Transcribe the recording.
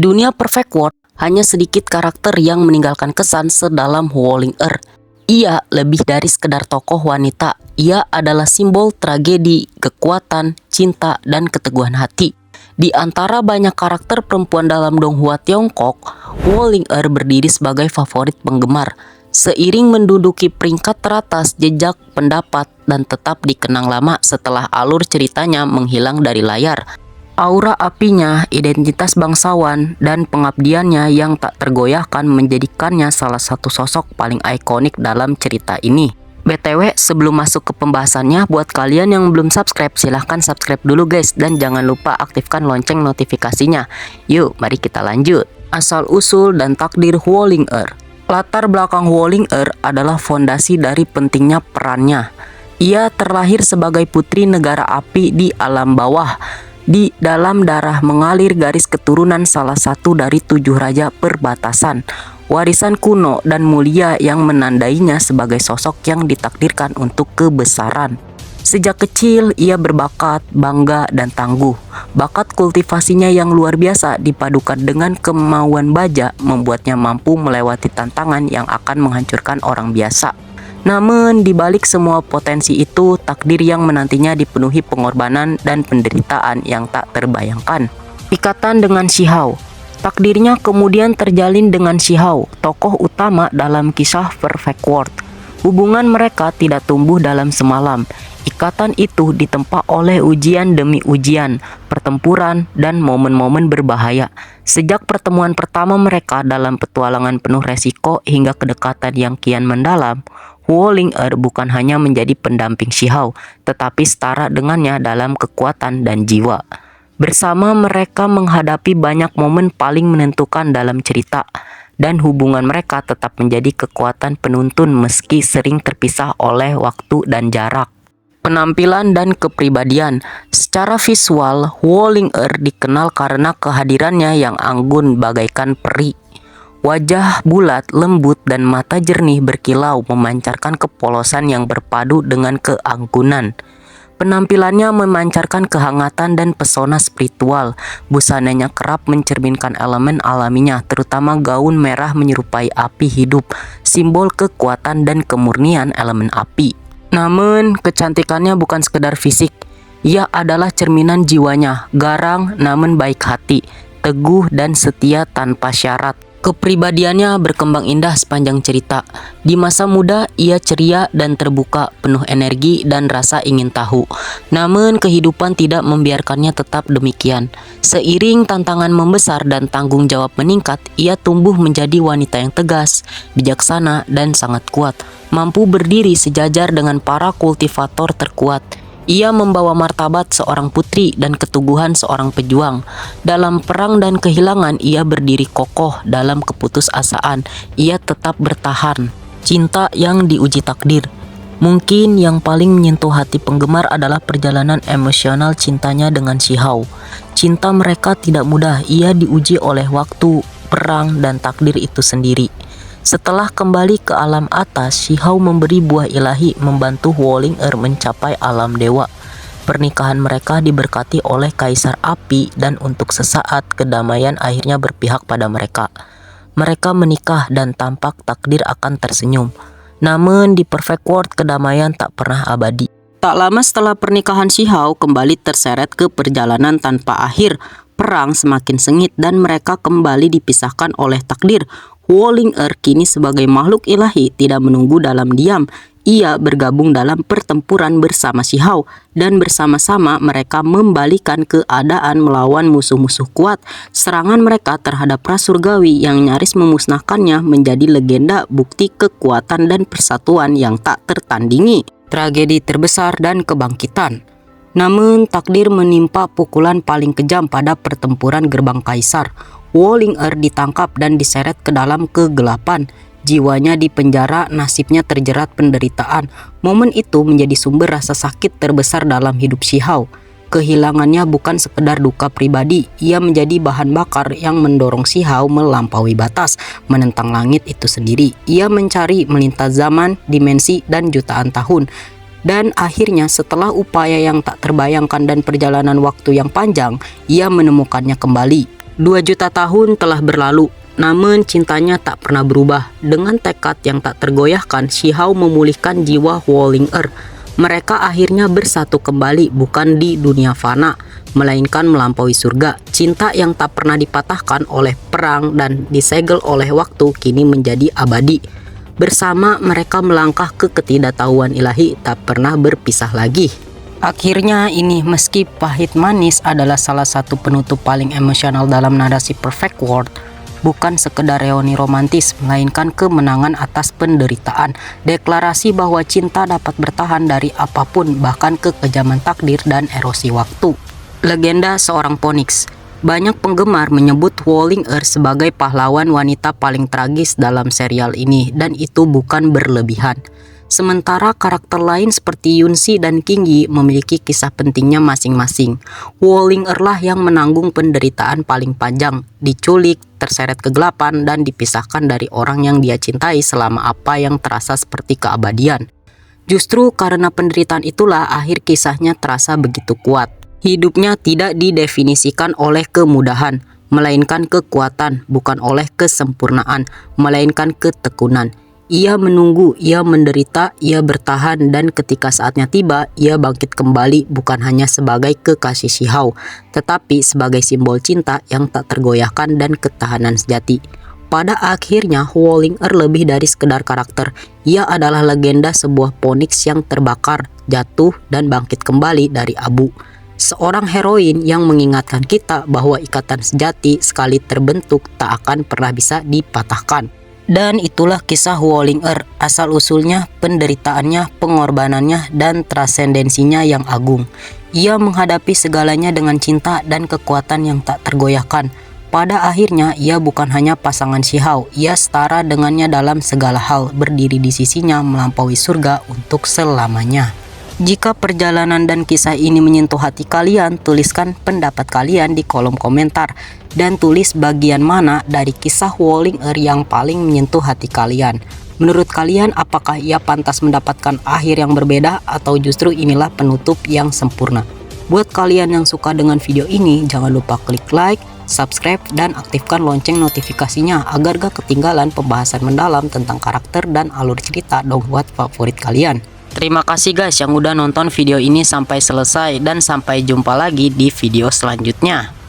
dunia Perfect World, hanya sedikit karakter yang meninggalkan kesan sedalam Howling Earth. Ia lebih dari sekedar tokoh wanita. Ia adalah simbol tragedi, kekuatan, cinta, dan keteguhan hati. Di antara banyak karakter perempuan dalam Donghua Tiongkok, Howling Earth berdiri sebagai favorit penggemar. Seiring menduduki peringkat teratas jejak pendapat dan tetap dikenang lama setelah alur ceritanya menghilang dari layar. Aura apinya, identitas bangsawan, dan pengabdiannya yang tak tergoyahkan menjadikannya salah satu sosok paling ikonik dalam cerita ini. BTW, sebelum masuk ke pembahasannya, buat kalian yang belum subscribe, silahkan subscribe dulu guys. Dan jangan lupa aktifkan lonceng notifikasinya. Yuk, mari kita lanjut. Asal-usul dan takdir Howling Earth. Latar belakang Howling Earth adalah fondasi dari pentingnya perannya. Ia terlahir sebagai putri negara api di alam bawah. Di dalam darah mengalir garis keturunan salah satu dari 7 raja perbatasan. Warisan kuno dan mulia yang menandainya sebagai sosok yang ditakdirkan untuk kebesaran. Sejak kecil ia berbakat, bangga, dan tangguh. Bakat kultivasinya yang luar biasa dipadukan dengan kemauan baja membuatnya mampu melewati tantangan yang akan menghancurkan orang biasa. Namun di balik semua potensi itu, takdir yang menantinya dipenuhi pengorbanan dan penderitaan yang tak terbayangkan. Ikatan dengan Shihao. Takdirnya kemudian terjalin dengan Shihao, tokoh utama dalam kisah Perfect World. Hubungan mereka tidak tumbuh dalam semalam. Ikatan itu ditempa oleh ujian demi ujian, pertempuran, dan momen-momen berbahaya. Sejak pertemuan pertama mereka dalam petualangan penuh resiko hingga kedekatan yang kian mendalam, Howling Earth bukan hanya menjadi pendamping Shihao, tetapi setara dengannya dalam kekuatan dan jiwa. Bersama mereka menghadapi banyak momen paling menentukan dalam cerita, dan hubungan mereka tetap menjadi kekuatan penuntun meski sering terpisah oleh waktu dan jarak. Penampilan dan kepribadian. Secara visual, Howling Earth dikenal karena kehadirannya yang anggun bagaikan peri. Wajah bulat, lembut, dan mata jernih berkilau memancarkan kepolosan yang berpadu dengan keanggunan. Penampilannya memancarkan kehangatan dan pesona spiritual. Busananya kerap mencerminkan elemen alaminya, terutama gaun merah menyerupai api hidup, simbol kekuatan dan kemurnian elemen api. Namun, kecantikannya bukan sekedar fisik. Ia adalah cerminan jiwanya, garang namun baik hati, teguh dan setia tanpa syarat. Kepribadiannya berkembang indah sepanjang cerita. Di masa muda, ia ceria dan terbuka, penuh energi dan rasa ingin tahu. Namun, kehidupan tidak membiarkannya tetap demikian. Seiring tantangan membesar dan tanggung jawab meningkat, ia tumbuh menjadi wanita yang tegas, bijaksana, dan sangat kuat, mampu berdiri sejajar dengan para kultivator terkuat. Ia membawa martabat seorang putri dan keteguhan seorang pejuang. Dalam perang dan kehilangan, ia berdiri kokoh. Dalam keputusasaan, ia tetap bertahan. Cinta yang diuji takdir. Mungkin yang paling menyentuh hati penggemar adalah perjalanan emosional cintanya dengan Shihao. Cinta mereka tidak mudah. Ia diuji oleh waktu, perang, dan takdir itu sendiri. Setelah kembali ke alam atas, Shihao memberi buah ilahi membantu Howling Earth mencapai alam dewa. Pernikahan mereka diberkati oleh Kaisar Api dan untuk sesaat kedamaian akhirnya berpihak pada mereka. Mereka menikah dan tampak takdir akan tersenyum. Namun di Perfect World kedamaian tak pernah abadi. Tak lama setelah pernikahan Shihao kembali terseret ke perjalanan tanpa akhir. Perang semakin sengit dan mereka kembali dipisahkan oleh takdir. Howling Earth kini sebagai makhluk ilahi tidak menunggu dalam diam. Ia bergabung dalam pertempuran bersama Shihao dan bersama-sama mereka membalikan keadaan melawan musuh-musuh kuat. Serangan mereka terhadap Prasurgawi yang nyaris memusnahkannya menjadi legenda bukti kekuatan dan persatuan yang tak tertandingi. Tragedi terbesar dan kebangkitan. Namun takdir menimpa pukulan paling kejam pada pertempuran Gerbang Kaisar. Howling Earth ditangkap dan diseret ke dalam kegelapan. Jiwanya dipenjara, nasibnya terjerat penderitaan. Momen itu menjadi sumber rasa sakit terbesar dalam hidup Shihao. Kehilangannya bukan sekedar duka pribadi, ia menjadi bahan bakar yang mendorong Shihao melampaui batas, menentang langit itu sendiri. Ia mencari melintas zaman, dimensi, dan jutaan tahun. Dan akhirnya setelah upaya yang tak terbayangkan dan perjalanan waktu yang panjang, ia menemukannya kembali. 2 juta tahun telah berlalu, namun cintanya tak pernah berubah. Dengan tekad yang tak tergoyahkan, Shihao memulihkan jiwa Hwolin-er. Mereka akhirnya bersatu kembali, bukan di dunia fana, melainkan melampaui surga. Cinta yang tak pernah dipatahkan oleh perang dan disegel oleh waktu kini menjadi abadi. Bersama mereka melangkah ke ketidaktahuan ilahi, tak pernah berpisah lagi. Akhirnya ini, meski pahit manis, adalah salah satu penutup paling emosional dalam narasi Perfect World. Bukan sekedar reuni romantis, melainkan kemenangan atas penderitaan. Deklarasi bahwa cinta dapat bertahan dari apapun, bahkan kekejaman takdir dan erosi waktu. Legenda seorang Phoenix. Banyak penggemar menyebut Hwolin-er sebagai pahlawan wanita paling tragis dalam serial ini, dan itu bukan berlebihan. Sementara karakter lain seperti Yunsi dan Kingyi memiliki kisah pentingnya masing-masing. Hwolin-er lah yang menanggung penderitaan paling panjang, diculik, terseret kegelapan, dan dipisahkan dari orang yang dia cintai selama apa yang terasa seperti keabadian. Justru karena penderitaan itulah akhir kisahnya terasa begitu kuat. Hidupnya tidak didefinisikan oleh kemudahan, melainkan kekuatan, bukan oleh kesempurnaan, melainkan ketekunan. Ia menunggu, ia menderita, ia bertahan, dan ketika saatnya tiba, ia bangkit kembali bukan hanya sebagai kekasih Shihao, tetapi sebagai simbol cinta yang tak tergoyahkan dan ketahanan sejati. Pada akhirnya, Hwolin-er lebih dari sekedar karakter. Ia adalah legenda sebuah Phoenix yang terbakar, jatuh, dan bangkit kembali dari abu. Seorang heroin yang mengingatkan kita bahwa ikatan sejati sekali terbentuk tak akan pernah bisa dipatahkan. Dan itulah kisah Hwolin-er, asal-usulnya, penderitaannya, pengorbanannya, dan trasendensinya yang agung. Ia menghadapi segalanya dengan cinta dan kekuatan yang tak tergoyahkan. Pada akhirnya, ia bukan hanya pasangan Shihao, ia setara dengannya dalam segala hal, berdiri di sisinya melampaui surga untuk selamanya. Jika perjalanan dan kisah ini menyentuh hati kalian, tuliskan pendapat kalian di kolom komentar. Dan tulis bagian mana dari kisah Hwolin-er yang paling menyentuh hati kalian. Menurut kalian, apakah ia pantas mendapatkan akhir yang berbeda atau justru inilah penutup yang sempurna? Buat kalian yang suka dengan video ini, jangan lupa klik like, subscribe, dan aktifkan lonceng notifikasinya agar gak ketinggalan pembahasan mendalam tentang karakter dan alur cerita donghuat favorit kalian. Terima kasih guys yang udah nonton video ini sampai selesai, dan sampai jumpa lagi di video selanjutnya.